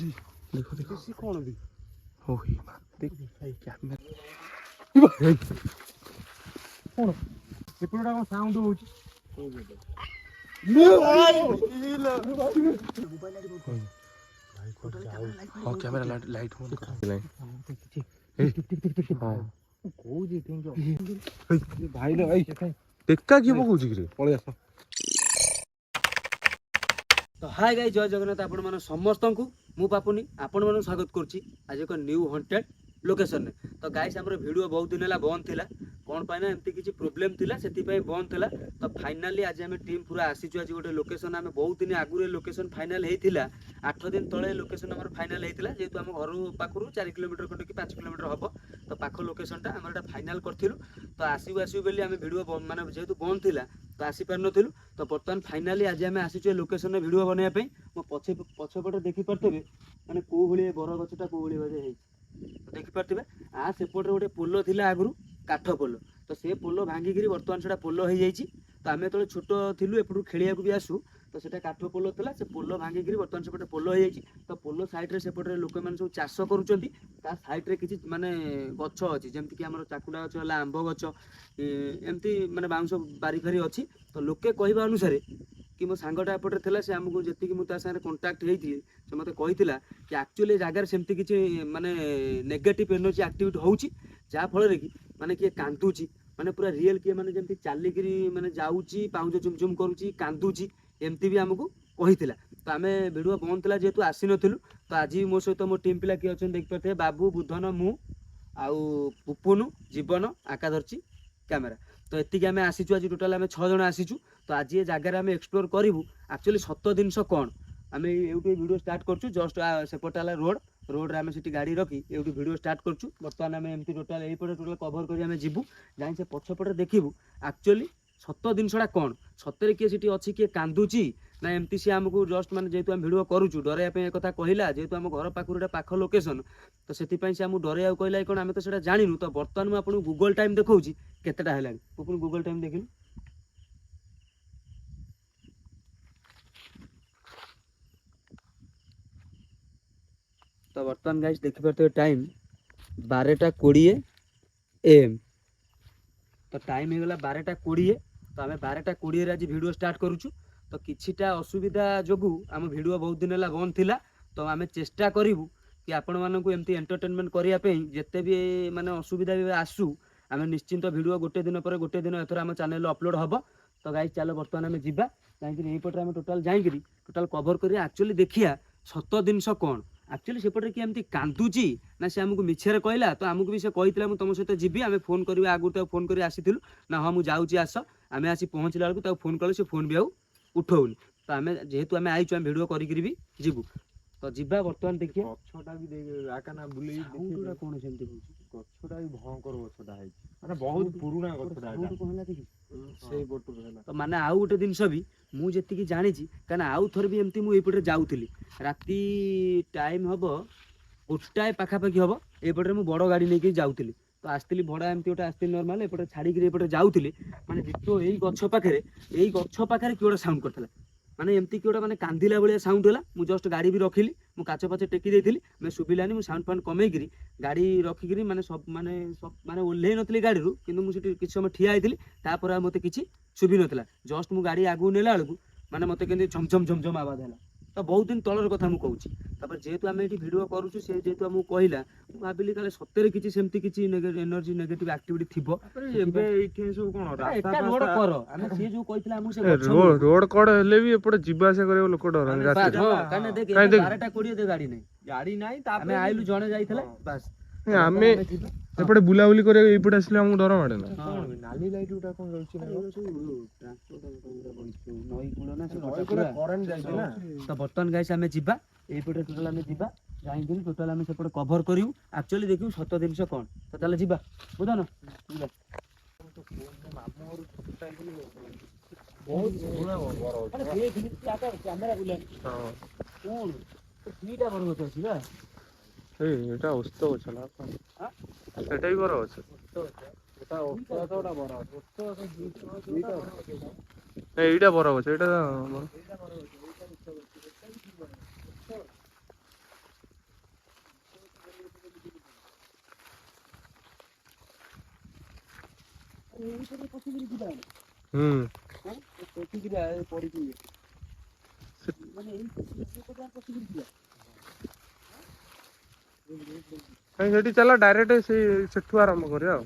देखो देखो सी कौन भी ओ ही देख भाई कैमरा कौन एपटा कौन साउंड होची हां कैमरा लाइट ऑन कर भाई लो भाई टेक्का किए पकाउछि रे पळे आस तो हाय गाइस जय जगन्नाथ आपण मान समस्त को मु पापुनी आपण मान स्वागत करछि आज एक न्यू हंटेड लोकेशन ने तो गाइस हमर वीडियो बहुत दिन हला बंद थिला कोन पाइना एमती किछि प्रॉब्लम थिला सेति पय बंद थिला तो फाइनली आज हम टीम पूरा आसीछु आज गोटे लोकेशन हम बहुत दिन आगुरे लोकेशन फाइनल हेतिला 8 दिन तळे लोकेशन हमर फाइनल हेतिला जेतु हम घर पाखरु 4 किलोमीटर खंड कि 5 किलोमीटर हबो तो पाख लोकेशन टा हमरटा फाइनल करथिलु तो आसीबु बेली हम वीडियो माने जेतु बंद थिला तो आसी पार नथिलु तो बर्तमान फाइनली आज हम आसीछु लोकेशन वीडियो बनैया पे मो पछपटे देखि परतेबे माने को भली बर गछटा को भली बजे हे देखि परतेबे आ सेपटे गोटे पोलो थिला आगरु काठ पोलो तो से पोलो भांगी गिरी बर्तमान सेटा पोलो हो जाइछि तो आमे तो छोट थिलु एपटु खेलिया को भी आसु तो सेटा काठ पोलो थिला से पोलो भांगी गिरी बर्तमान सेपटे पोलो हो जाइछि तो पोलो साइड रे सेपटे लोक मान सब चाष करूचंती ता साइड रे किछि माने गछ अछि जेमति कि हमर चाकुडा गछ हला आंबो गछ एमति माने बाउंस बारी फारी अछि तो लोके कहबा अनुसार कि मो सांगटा एपटे थिला से हमको जेति कि मु ता सारे कांटेक्ट हेथि से मते कहितिला कि एक्चुअली जागार सेमति किछि माने नेगेटिव एनर्जी एक्टिविटी होउछि जा फल रे कि माने कि कांदुछि माने पूरा रियल कि माने जेमति चाली गिरी माने जाउछि पाउज झुमझुम करूछि कांदुछि एमति भी हमको कहितिला तो आमे वीडियो बंद थिला जेतु आसी नथिलु तो आज मो सहित मो टीम पिला कि अछन देख परथे बाबू बुधन मु आउ पुपुनु जीवन आकाधरची कैमेरा तो एतिक आम आसीचु आज टोटाल आम 6 जन आसीचु तो आज ये जगह आम एक्सप्लोर करूँ एक्चुअली सत जिनस कौन आम ये वीडियो स्टार्ट करछु जस्ट सेपटाला रोड रे आम से गाड़ी रखी ये वीडियो स्टार्ट करछु बर्तमान आम एमती टोटाल यहीपटे टोटाल कभर करी आम जीवु जाई से पछपटे देखिबु एक्चुअली सत जिनसटा कौन सतरे किए सीटी अच्छी किए कांदुची ना एमती सी आमको जस्ट माने जेहेतु आम वीडियो करूछु डराइया एक कहला जेहेतु आम घर पाखर गोटे पाख लोकेशन तो से आमको डराइया कहला कौन आम तो सेटा जानिनु तो बर्तमान मुझे आपको गूगल टाइम देखौछि केतेटा हेलानी पुपुन गूगल टाइम देखिलु तो बर्तमान गाइस देखि परते टाइम 12:20 AM तो टाइम होगा 12:20 तो आम 12:20 आज वीडियो स्टार्ट करूछु तो किछिटा असुविधा जोगु आम वीडियो बहुत दिन है बंद थिला तो आम चेष्टा करूँ कि आपण मानक एमती एंटरटेनमेंट करने जिते भी माने असुविधा भी आसू आम निश्चिंत वीडियो गोटे दिन पर गोटे दिन एथर आम चैनल अपलोड हम तो गाइस चलो बर्तमान आम जावा कहीं यहीपटे आम टोटाल जाइए टोटाल कभर कर एक्चुअली देखिया सत जिनस कौन एक्चुअली सेपटे कि एमती कांदुची ना से आमको मिछरे कहला तो आमको भी से कहला मुझे तुम सहित जीवी आम फोन कर आगुरी फोन कर आसीलु ना हाँ मुझे जाऊँगी आस आम आसी पहुँचला बेलू फोन कले से फोन भी आउ उठौनी तो आम जेहेतु आम आईचु आम वीडियो करी भी जीवु तो जीवा बर्तमान देखिए गछटा भी देख आकाना बुले साउंडटा कोन सेमती होची गछटा भी भयंकर गछटा है माने बहुत पुराना गछटा है साउंड कोन देखि सेई बोटु रहला तो माने आउ गोटे जिनस भी मु जेति कि जानिछि काना आउ थर भी एमती मु एपटे जाउथिली राती टाइम हबो गोटाए पाखापाखि हबो एपटे मु बड़ गाड़ी लेके जाउथिली तो आस्तिली भड़ा एमती गोटे आस्तिली नॉर्मल एपटे छाड़ी गिरी एपटे जाउथिली माने जितो एई गछ पाखरे कि गोटे साउंड करथला माने एमती कि गोटे माने कांदिला बलिया साउंड होला मु जस्ट गाड़ी भी रखिली मु काच पाचे टेकी देथिली मैं सुबिलानी मु साउंड फाउंड कमेई गिरी गाड़ी रखी गिरी माने सब माने ओल्हेई नथली गाड़ी रु किंतु मु सिटी किछ समय ठिया आइथिली तापर मते किछि सुबि नथला जस्ट मु गाड़ी आगु नेला बेलकु माने मते केंदी झम झम आवाज होला तो बहुत दिन तलर कथा मु कहूची तापर जेहेतु आम एठी वीडियो करूछु से जेहेतु हमु कहला मु भाबिली काले सत्ୟରେ किछि सेमती किछि एनर्जी नेगेटिव एक्टिविटी थिबो एबे एठी सब कोन रास्ता रोड कर आमे से जो कहितला हमु से रोड कड हेले भी एपटे जीवा आसा करे लोक डरन राती काने देख 12:20 दे गाड़ी नै तापर आमे आइलु जणे जाइतला बस आमे एपटे बुलाबुली करे एपटे आसले हमु डर माडे ना कोन नाली लाइट उटा कोन रहछि ना नई कुलो ना नई कुलो करंट जाइछि ना तो बर्तन गाइस आमे जिबा एपटे टोटल आमे जिबा जाइदिन टोटल आमे सेपटे कवर करिउ एक्चुअली देखिउ सत जिनस कोन तो चले जिबा बुझन मामू और छोटा बहुत पुराना बड़ अरे देख कैमरा बुलानी हां कोन तो तीटा बड़ होत अछि बा এটা অস্ত হচ্ছে না এটাই বড় হচ্ছে এটা অস্ত্রটা বড় অস্ত্র দুইটা এইটা বড় হচ্ছে এটা ଏଇପଟେ ପଶିକିରି ଯିବା ପଶିକିରି ପଡ଼ିକି ମାନେ ଏଇ ପଶିକିରି ଯିବା ସେଠି ଚାଲ ଡାଇରେକ୍ଟ ସେଠୁ ଆରମ୍ଭ କରିବା ଆଉ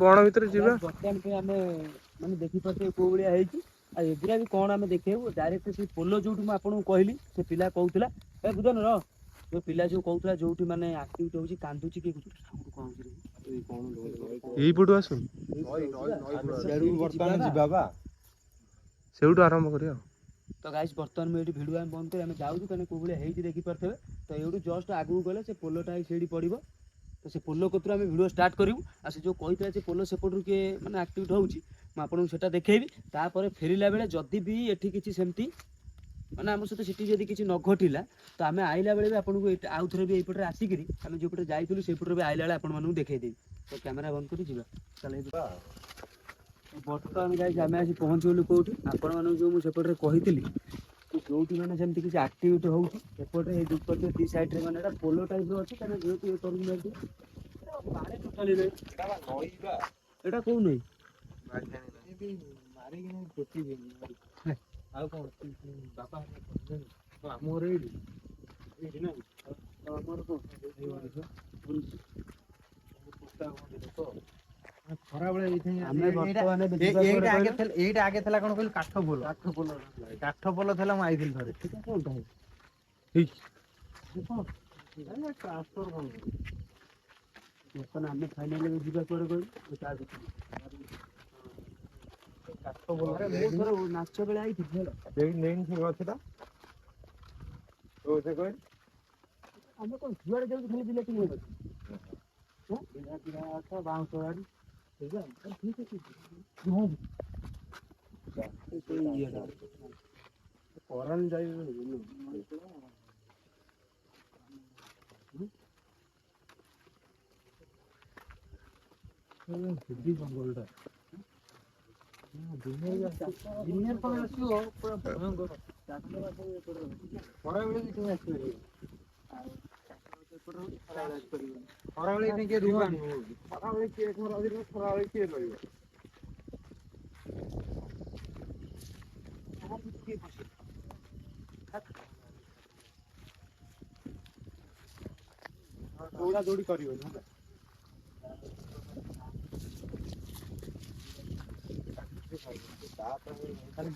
ବଣ ଭିତରେ ଯିବା। ବର୍ତ୍ତମାନ ପାଇଁ ଆମେ ମାନେ ଦେଖିପାରୁଛେ କୋଉ ଭଳିଆ ହେଇଛି ଆଉ ଏଗୁଡ଼ା ବି କ'ଣ ଆମେ ଦେଖେଇବୁ ଡାଇରେକ୍ଟ ସେ ପୋଲ ଯୋଉଠି ମୁଁ ଆପଣଙ୍କୁ କହିଲି ସେ ପିଲା କହୁଥିଲା ଏ ବୁଝନ ର ଯୋଉ ପିଲା ଯୋଉ କହୁଥିଲା ଯୋଉଠି ମାନେ ଆକ୍ଟିଭିଟି ହଉଛି କାନ୍ଦୁଛି କି ଏଇପଟୁ ଆସୁନ ସେଇଠୁ ଆରମ୍ଭ କରିବା ଆଉ। ତ ଗାଇସ୍ ବର୍ତ୍ତମାନ ମୁଁ ଏଇଠି ଭିଡ଼ିଓ ଆମେ ବନ୍ଦ କରି ଆମେ ଯାଉଛୁ କାହିଁକି କୋଉ ଭଳିଆ ହେଇଛି ଦେଖିପାରୁଥିବେ ତ ଏଇଠୁ ଜଷ୍ଟ ଆଗକୁ ଗଲେ ସେ ପୋଲଟା ସେଇଠି ପଡ଼ିବ ତ ସେ ପୋଲ କତରୁ ଆମେ ଭିଡ଼ିଓ ଷ୍ଟାର୍ଟ କରିବୁ ଆଉ ସେ ଯେଉଁ କହିଥିଲା ସେ ପୋଲ ସେପଟରୁ କିଏ ମାନେ ଆକ୍ଟିଭିଟି ହେଉଛି ମୁଁ ଆପଣଙ୍କୁ ସେଟା ଦେଖେଇବି ତାପରେ ଫେରିଲା ବେଳେ ଯଦି ବି ଏଠି କିଛି ସେମିତି ମାନେ ଆମ ସହିତ ସେଠି ଯଦି କିଛି ନ ଘଟିଲା ତ ଆମେ ଆଇଲା ବେଳେ ବି ଆପଣଙ୍କୁ ଆଉ ଥରେ ବି ଏଇପଟରେ ଆସିକିରି ଆମେ ଯେଉଁପଟେ ଯାଇଥିଲୁ ସେଇପଟରେ ବି ଆଇଲା ବେଳେ ଆପଣମାନଙ୍କୁ ଦେଖେଇଦେବି ତ କ୍ୟାମେରା ବନ୍ଦ କରି ଯିବା ତାହେଲେ ବର୍ତ୍ତମାନ ଗାଇସ୍ ଆମେ ଆସି ପହଞ୍ଚିଗଲୁ କେଉଁଠି ଆପଣମାନଙ୍କୁ ଯେଉଁ ମୁଁ ସେପଟରେ କହିଥିଲି ଯୋଉଠି ମାନେ ସେମିତି କିଛି ଆକ୍ଟିଭିଟି ହେଉଛି ଏପଟେ ଏଇ ଦୁପଟେ ଦି ସାଇଡ଼ରେ ମାନେ ଏଇଟା ପୋଲ ଟାଇପ୍ର ଅଛି କାହିଁକିନା ଯେହେତୁ ଇଏ କରୁନାହାନ୍ତି ପାଣି ଟୋଟାଲି ନାହିଁ ଏଇଟା କୋଉ ନଈ ଆଉ କ'ଣ ବାପା ଆମ ଘର ଏଇଠି ଏଇଠି ନା ଆମର କ'ଣ ଖରାବେଳେ ଏଇଟା ଆଗେ ଥିଲା କ'ଣ କହିଲୁ କାଠ ପୋଲ ଥିଲା ମୁଁ ଆଇଥିଲି ଥରେ ବର୍ତ୍ତମାନ ଆମେ ଫାଇନାଲି ଯିବା କୁଆଡ଼େ କହିଲୁ କାଠ ପୋଲ ନାଚ ବେଳେ ଆଇଥିଲି ଆମେ କ'ଣ ଯୁଆଡ଼େ ଯାଉଛୁ ଖାଲି ବିଲାତି ବାଉଁଶ ଗାଡ଼ି ଠିକ୍ ଅଛି କରାନ ଯାଇ ଜଙ୍ଗଲଟା ଆସିବ ପୁରା ଭୟଙ୍କର ଖରାବେଳେ କିଏ ଆସିପାରିବେ ଖରାବେଳେ କିଏ ରୁହନି ଖରାବେଳେ କିଏ ଖରାବେଳେ କିଏ ରହିବ ଦୌଡ଼ା ଦୌଡ଼ି କରିବନି ହେଲା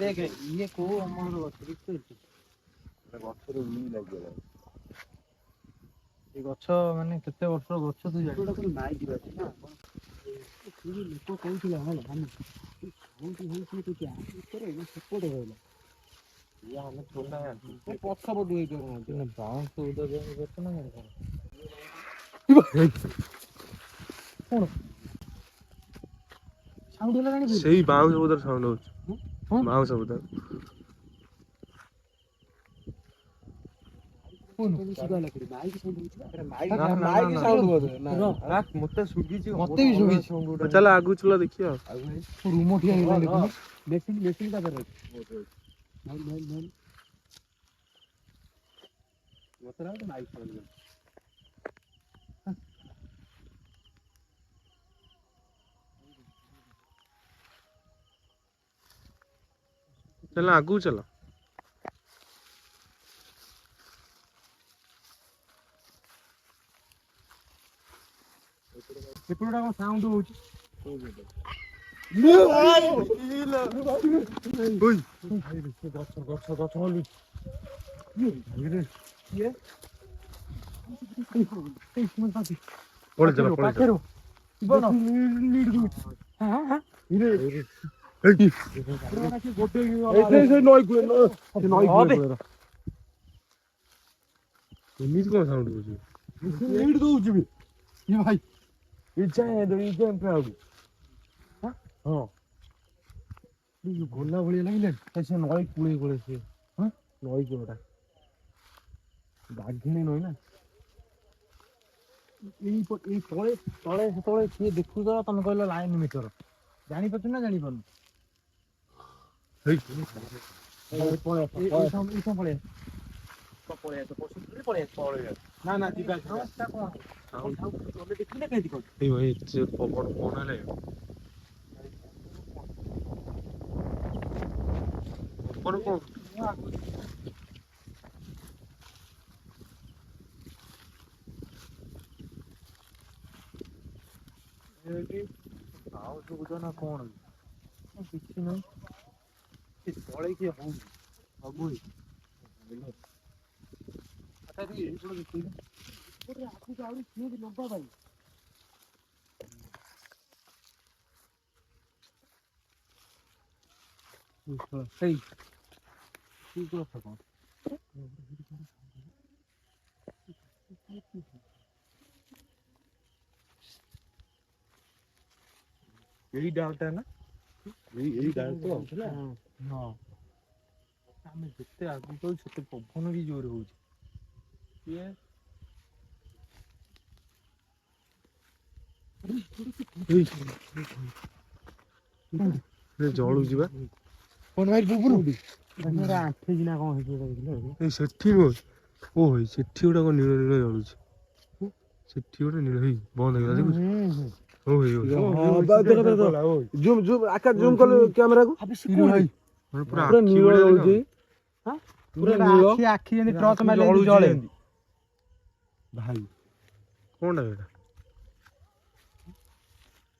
ଦେଖେ ଇଏ କୋଉ ଅମଳର ଗଛ ବୁଝିପାରୁଛୁ ଗଛରେ ଉଇ ଲାଗିଗଲା ଏ ଗଛ ମାନେ କେତେ ବର୍ଷର ଗଛ ତୁ ଜାଣିଛୁ ଲୋକ କହୁଥିଲା ହେଲା ଆମେ ସେପଟେ ରହିଲା ଆମେ ଥୋଲା ପଛ ପଟୁ ହେଇଯିବ ବାଉଁଶ ଗଛ ନା କ'ଣ ସାଉଣ୍ଡ ହେଲା ଜାଣିଛୁ ସେଇ ବାଉଁଶ ବୁଦାର ସାଉଣ୍ଡ ହଉଛି ବାଉଁଶ ବୁଦା ମତେ ଶୁଭିଛି ଚାଲ ଆଗକୁ ଚଲା ଦେଖିବା ରୁମ ଠିଆ ହେଇଗଲାଣି ମେସିନ୍ ଟା ଧର चल आगू चलो ସେପଟଟା କ'ଣ ସାଉଣ୍ଡ ହଉଛି ଗଛ ହଲୁଛି ଏମିତି କ'ଣ ସାଉଣ୍ଡ ହଉଛି ଦଉଛି ଭାଇ ଗୋଲା ଭଳିଆ ଲାଗିଲାନି ସେ ନଈ କୂଳେ କୂଳେ ସିଏ ନଈ କୂଳଟା ବାଘିଣୀ ନଈ ନା ଏଇ ତଳେ ତଳେ ସେତେବେଳେ କିଏ ଦେଖୁଛ ତମେ କହିଲ ଲାଇନ ମିଟର ଜାଣିପାରୁଛୁ ନା ଜାଣିପାରୁନୁ ନା ନା ଯିବା ପବନ କଣ ହେଲେ କଣ କଣ ଆଉ ସବୁ ନା କଣ କିଛି ନାହିଁ ତଳେ କିଏ ହଉନି ସବୁ ଆଗକୁ ଆହୁରି କିଏ ଲମ୍ବା ଭାଇ ସେଇ କଥା କଣ ଏଇ ଡାଲଟା ନା ଏଇ ଡାଲ ତ ହଁ ଆମେ ଯେତେ ଆଗକୁ ଯାଉ ସେତେ ପବନ ବି ଜୋରେ ହଉଛି ଇଏ ଜଳୁଛି ବା କଣ ଭାଇ ବୁବୁନୁ ଆଣ୍ଠେଇକି ନା କଣ ହେଇଛି ଏଇ ସେଠି ନୁହଁ ଓ ଭାଇ ସେଠି ଗୋଟେ କଣ ନୀଳ ନୀଳ ଜଳୁଛି ସେଠି ଗୋଟେ ନୀଳ ହେଇ ବନ୍ଦ ହେଇଗଲା ଦେଖୁଛୁ ଓ ଭାଇ ଜୁମ୍ ଜୁମ୍ ଆକା ଜୁମ୍ କଲେ କ୍ୟାମେରାକୁ ପୁରା ନୀଳ ଜଳୁଛି ପୁରା ନୀଳ ଆଖି ଯେମିତି ଟର୍ଚ ମାରିଲେ ଜଳେ ଭାଇ କଣଟା ଏଇଟା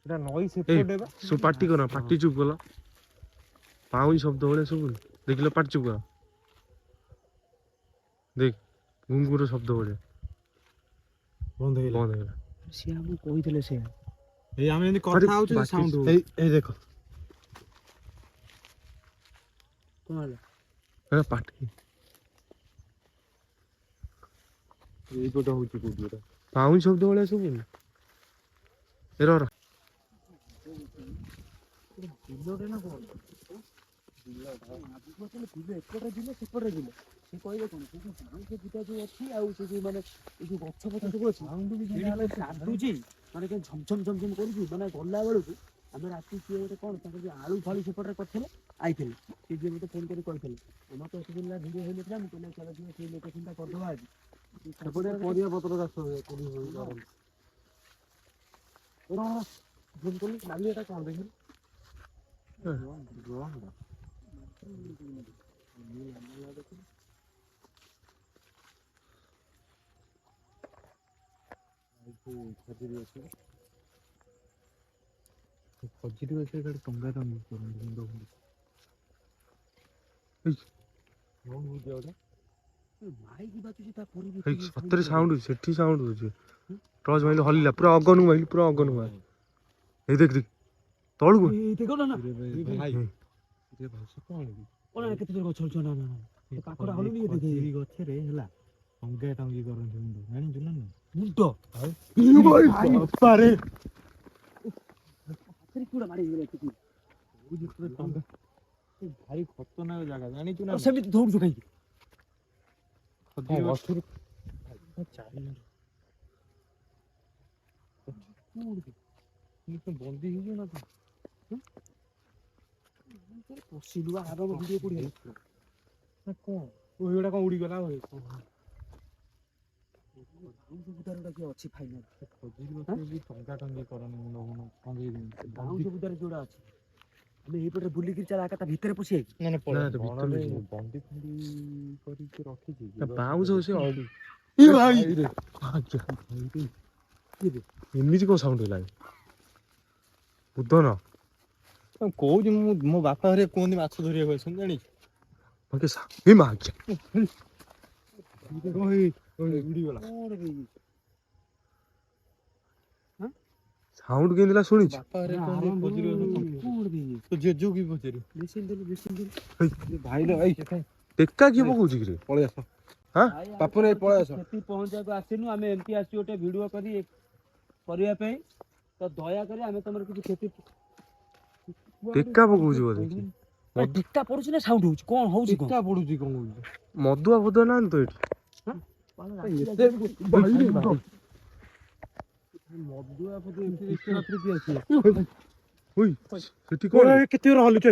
ଏଟା ନଈ ଏଇ ସେପଟେ ବା ସବୁ ପାଟି କର ପାଟି ଚୁପ୍ କଲ ପାଉଁଜି ଶବ୍ଦ ଭଳିଆ ସବୁ ଦେଖିଲ ପାଟି ଚୁପ୍ କର ଦେଖ ଘୁଙ୍ଗୁର ଶବ୍ଦ ଭଳିଆ ବନ୍ଦ ବନ୍ଦ ହେଇଗଲା ହେଇଗଲା ସିଏ ଆମକୁ କହିଥିଲେ ସେ ଏଇ ଆମେ ଏମିତି ଆରେ କଥା ହଉଛୁ ବାକି- ସାଉଣ୍ଡ ହଉଛି ଏଇ ଦେଖ କଣ ହେଲା ଏଟା ପାଟି ଏଇପଟେ ହଉଛି କୋଉଠି ଏଟା ପାଉଁଜି ଶବ୍ଦ ଭଳିଆ ସବୁ ଏ ରହ ବିଲରେ ନା କଣ ଏପଟେ ବିଲ ସେପଟେ ବିଲ ସେ କହିଲେ କଣ ସେ ଯୋଉ ବାଉଁଶ ବୁଦା ଯୋଉ ଅଛି ଆଉ ସେ ଯୋଉ ମାନେ ଏଇ ଯୋଉ ଗଛ ଫଛ ସବୁ ଅଛି କାଟୁଛି ମାନେ କେମିତି ଝମଝମ ଝମଝମ କରୁଛି ମାନେ ଗଲା ବେଳକୁ ଆମେ ରାତି କିଏ ଗୋଟେ କଣ ତାଙ୍କର ଯୋଉ ଆଳୁ ଫାଳୁ ସେପଟରେ କରିଥିଲେ ଆଇଥିଲେ ସେ ଯିଏ ମତେ ଫୋନ କରି କହିଥିଲେ ଆମର ତ ଏତେ ଦିନ ଭିଡ଼ିଓ ହେଇନଥିଲା ମୁଁ କହିଲେ ଚାଲ ଯିବା ସେଇ ଲୋକେସନଟା କରିଦେବା ଆଜି ସେପଟେ ପରିବା ପତ୍ର ଚାଷ ହୁଏ କୋଉଠି ଫୋନ କଲି ନାଲି ଏଟା କଣ ଦେଖିଲି ଖଜୁରୀ ଗଛ ଏଠି ଟଙ୍ଗା ଟଙ୍ଗି କରନ୍ତି ମୁଣ୍ଡ ଫୁଣ୍ଡ ମାଇକି ବାଜୁଛି ତା ପରେ ବି ହେଇ ସତରେ ସାଉଣ୍ଡ ହଉଛି ସେଠି ସାଉଣ୍ଡ ହଉଛି ଟର୍ଚ ମାଇଲି ହଲିଲା ପୁରା ଅଗନୁ ମାଇଲି ପୁରା ଅଗନୁ ମାଇଲି ଏଇ ଦେଖ ଦେଖ ତଳକୁ ଦେଖ ନା ଭାଇ କଣ କେତେ ଜୋର ଗଛ ଅଛି ନା ନା ପାଖଟା ହଲୁନି ଖଜୁରୀ ଗଛରେ ହେଲା ଟଙ୍ଗା ଟଙ୍ଗି କରନ୍ତି ମୁଣ୍ଡ ଜାଣିଛୁ ନା ମୁଣ୍ଡ ବାପାରେ ହାତରେ କିଉଡ଼ା ମାରି ହେଇଗଲା ଭାରି ଖତରନାକ ଜାଗା ଜାଣିଛୁ ନା ସେମିତି ଦୌଡୁଛୁ କାହିଁକି ଖଜୁରୀ ଗଛରୁ ବନ୍ଦୀ ହେଇଯିବ ନା ପଶିଲୁ ଆର ଭିଡ଼ିଓ କୋଉଠି ହେଲା କଣ ଏଇଗୁଡା କଣ ଉଡିଗଲା ବାଉଁଶ ବୁଦାରେ ଗୋଟେ କିଏ ଅଛି ଫାଇନାଲ ଖଜୁରୀ ଗଛ ବି ଟଙ୍ଗା ଟଙ୍ଗି କରନ୍ତି ମୁଣ୍ଡ ଫୁଣ୍ଡ ଟଙ୍ଗେଇ ଦିଅନ୍ତି ବାଉଁଶ ବୁଦାରେ ଯୋଉଟା ଅଛି ଆମେ ଏଇପଟେ ବୁଲିକି ଚାଲ ତା ଭିତରେ ପଶିଯାଇକି ନା ନା ତ ଭିତରକୁ ଯିବ ବନ୍ଦୀ ଫନ୍ଦି କରିକି ରଖିଛି ବାଉଁଶ ସେ ଏମିତି କଣ ସାଉଣ୍ଡ ହେଲାଣି ବୁଧନ କହୁଛି ମୁଁ ମୋ ବାପା ହରିଆ କୁହନ୍ତି ମାଛ ଧରିବାକୁ ଆସନ୍ତି ଜାଣିଛୁ ଏ ମା ଆଜ୍ଞା ଉଡିଗଲା ସାଉଣ୍ଡ କେମିତି ହେଲା ଶୁଣିଛୁ ବାପା ହରିଆ କୁହନ୍ତି ଖଜୁରୀ ଗଛ ତୋ ଜେଜୁ କି ପଚାରିବୁ ଭାଇ ଟେକା କିଏ ପକଉଛି କିରେ ପଳେଇ ଆସ ହଁ ପାପୁନ ଭାଇ ପଳେଇ ଆସ ସେଠି ପହଞ୍ଚିବାକୁ ଆସିନୁ ଆମେ ଏମିତି ଆସିଛୁ ଗୋଟେ ଭିଡିଓ କରିବା ପାଇଁ ତ ଦୟାକରି ଆମେ ତମର କିଛି କ୍ଷତି ଟେକା ପକଉଛି ବୋଧେ କିଏ ଟେକା ପଡୁଛି ନା ସାଉଣ୍ଡ ହଉଛି କଣ ହଉଛି ଟେକା ପଡୁଛି କଣ କହୁଛି ମଦୁଆ ଫଦୁଆ ନାହାନ୍ତି ତ ଏଠି ମଦୁଆ ଫଦୁଆ ଏତେ ରାତିରେ କିଏ ଆସିବ ଓଇ ସେଠି କଣ କେତେ ଜୋର ହଲୁଛ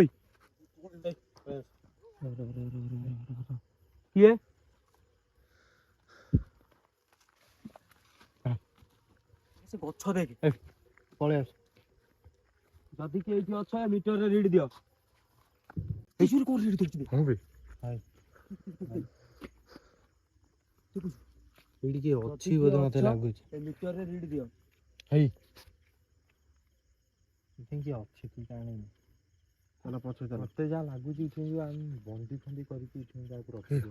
କିଏ ସେ ଗଛ ଦେଖ ପଳେଇ ଆସ ଯଦି କିଏ ଏଇଠି ଅଛ ମିଟରରେ ରିଡ୍ ଦିଅ ଏଇଠି କୋଉ ରେଡି ଦେଖୁଛୁ ହଁ ବେ ଏଇଠି କିଏ ଅଛି ବୋଧେ ମତେ ଲାଗୁଛି। ଏ ମିଟରରେ ରିଡ୍ ଦିଅ। ହେଇ କିଏ ଅଛି କି ଜାଣିନି। ଚାଲ ପଛରେ ଚାଲ। ମତେ ଯାହା ଲାଗୁଛି ଏଠି ଆମେ ବନ୍ଦି ଫନ୍ଦି କରିକି ଏଠି ଯାହାକୁ ରଖିଛୁ।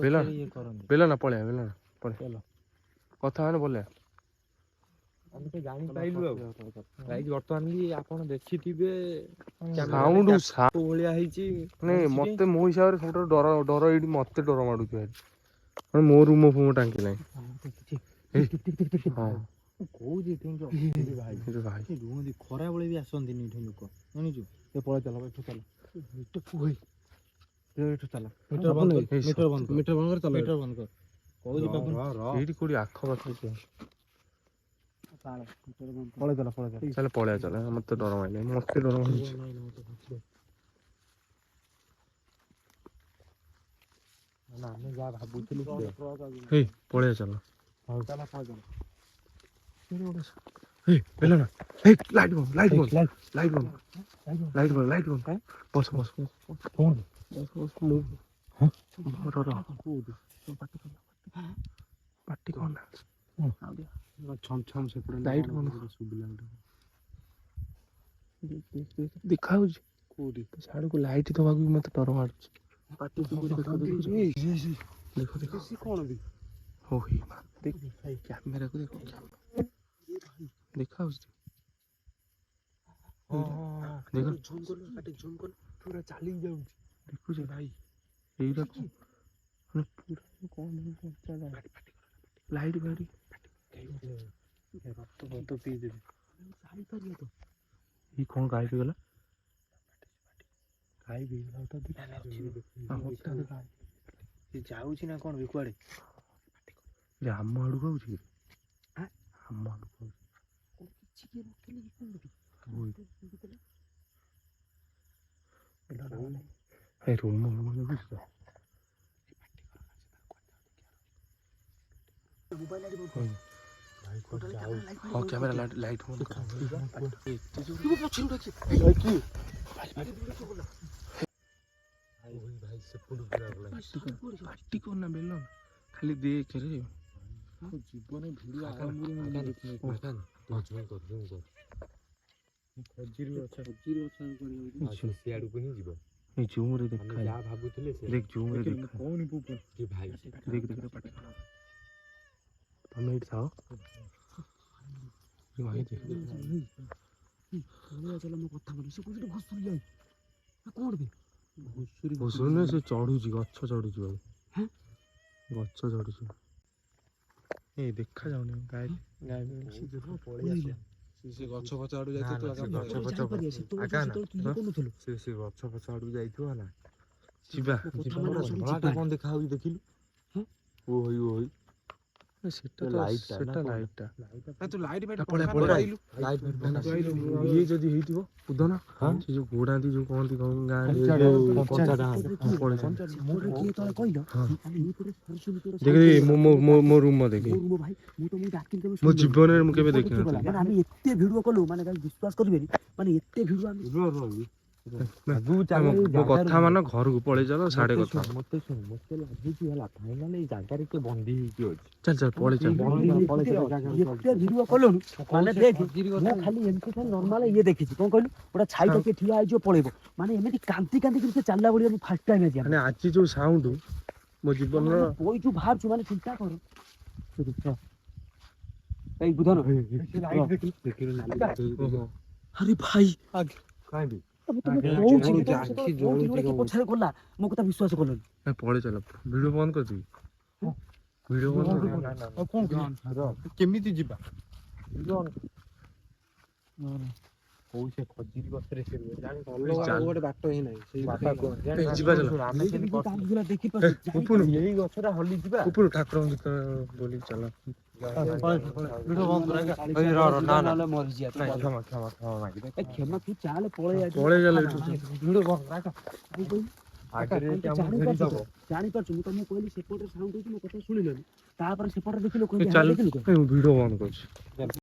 ବେଲା ଇଏ କରନ୍ତି। ବେଲା ନା ପଳେଆ ବେଲା ନା ପଳେଆ ଚାଲ କଥା ମାନେ ପଳେଆ। ଆମେ ତ ଜାଣିପାରିଲୁ ଆଉ ଗାଇଜ ବର୍ତ୍ତମାନ ବି ଆପଣ ଦେଖିଥିବେ ସାଉଣ୍ଡ କୋଉ ଭଳିଆ ହେଇଛି ମାନେ ମତେ ମୋ ହିସାବରେ ସବୁଠାରୁ ଡର ଏଇଠି ମତେ ଡର ମାଡୁଛି ଭାରି। ମାନେ ମୋ ରୁମ ଫୁମ ଟାଙ୍କିଲାଣି। ହଁ କହୁଛି ଭାଇ ଭାଇ ରୁହନ୍ତି ଖରା ବେଳେ ବି ଆସନ୍ତିନି ଏଠି ଲୋକ ଜାଣିଛୁ। ପଳେଇ ଚାଲ ଏଠୁ ଚାଲ ଏଠୁ ଚାଲ ମିଟର ବନ୍ଦ କର ମିଟର ବନ୍ଦ କର ମିଟର ବନ୍ଦ କର ଚାଲ ମିଟର ବନ୍ଦ କର କହୁଛି ବାବୁ ଏଇଠି କୋଉଠି ଆଖପାଖରେ କିଏ ପଳେଇ ଚାଲ ଚାଲ ପଳେଆ ଚାଲ ମତେ ଡର ମାଇଲାଣି ମତେ ଡର ମାଡୁଛି। ଆମେ ଯାହା ଭାବୁଥିଲୁ ହେଇ ପଳେଆ ଚାଲ। ହଉ ଚାଲ ପଳେଇ ଚାଲ। ହେଇ ବେଲା ନା ହେଇ ଲାଇଟ୍ ବନ୍ଦ ଲାଇଟ୍ ବନ୍ଦ ଲାଇଟ୍ ବନ୍ଦ ଲାଇଟ୍ ବନ୍ଦ ଲାଇଟ୍ ବନ୍ଦ ବସ ବସ ପାଟି କଣ ଛମ ଛମ ସେପଟେ ଲାଇଟ୍ ବନ୍ଦ ଦେଖା ହଉଛି କୋଉଠି ସାଡକୁ ଲାଇଟ୍ ଦବାକୁ ବି ମତେ ଡର ମାଡୁଛି। ପାଟି ଦେଖ ଦେଖ କଣ ବି ହଉ ଦେଖ କ୍ୟାମେରାକୁ ଦେଖ ଦେଖା ହଉଛି ଦେଖ ପୁରା ଚାଲି ଯାଉଛି ଦେଖୁଛ ଭାଇ ଏଇଟା ମାନେ ପୁରା କଣ ଲାଇଟ୍ ଫାଇଟ୍ ରକ୍ତ ପିଇଦେବି ଏଇ କଣ ଗାଈ ଗଲା ଖାଇବି ଯାଉଛି ନା କଣ କୁଆଡେ ଯେ ଆମ ଆଡକୁ ଆଉଛି କି ଆମ ଆଡକୁ ରୁମ ଦେଖୁଛୁ ତ ହଁ କ୍ୟାମେରା ଲାଇଟ୍ ବନ୍ଦ କର। ପାଟି କରନା ବେଲ ଖାଲି ଦେଖରେ ଜୀବନ ଭିଡିଓ ସିଆଡକୁ ହିଁ ଯିବ ଏଇ ଜୁମରେ ଦେଖା ଯାହା ଭାବୁଥିଲେ ଦେਖ ଜୁମରେ ଦେଖା କହୁନି ଭାଇ देख देख पाटी तमे इट थाओ भाई देख चलो मैं कथा बोली से कुछ घुसुरी जाई कोन बे घुसुरी से चढ़ुची गच्छ चढ़ुची भाई हैं गच्छ चढ़ुची ए देखा जाउनी गाय गाय से देखो पळी आसे से गच्छ पछ आडू जाई तो आगा गच्छ पछ आगा ना से गच्छ पछ आडू जाइथो हला जिबा भलाटे कोन देखा होई देखिलु ओ होई सेटा लाइटटा तू लाइट बैठ पळे लाइट ये जदी हेतिबो बुधना से जो गोडांती जो कोंती गां पंचाडा पळे मोर की तो कहिलो देख मो रूम में देख भाई मु तो मु डाकिन के मो जीवन रे मु केबे देखि माने हम एत्ते वीडियो कलु माने गाइस विश्वास करबेनी माने एत्ते वीडियो हम मो कथा मान घर को पळे चलो साडे कथा मते लाଗୁଛି ହେଲା फाइनल ए जागा रे के बंदी ହେଇକି ଅଛି चल चल पळे चल एत्ते वीडियो कलु माने देख मु खाली एमके खाली नॉर्मल ये देखिছি कोन कहलु ओडा छाई टके ठिया आइ जो पळेबो माने एमिति कांती कांती के चालला बढिया मु फर्स्ट टाइम आजी माने आज जो साउंड मो जीवन रो कोई जो बाहर छु माने चिंता कर ए बुधन लाइट देखिलु अरे भाई काई भी पछारे गला मो कथा विश्वास करलन पळे चल वीडियो बंद कर दी वीडियो बंद और कोन केमिति जिबा वीडियो कोइसे खजीरी बसरे से जानि गोटे बाट ही नै सेही बाट जिबा चल ଆମେ ଦେଖି उपुन यही गछरा हल्ली जिबा उपुन ठाकुर गीत बोली चल वीडियो बंद करा ना ना मरि जिया क्षमा मागी दे क्षमा तू चाल पळे चल वीडियो बंद राखा आगे जानी पाछु मु तमु कहली सेपटर साउंड होची मो कथा सुनिलनी तापर सेपटर देखिलो कोन चल वीडियो बंद कर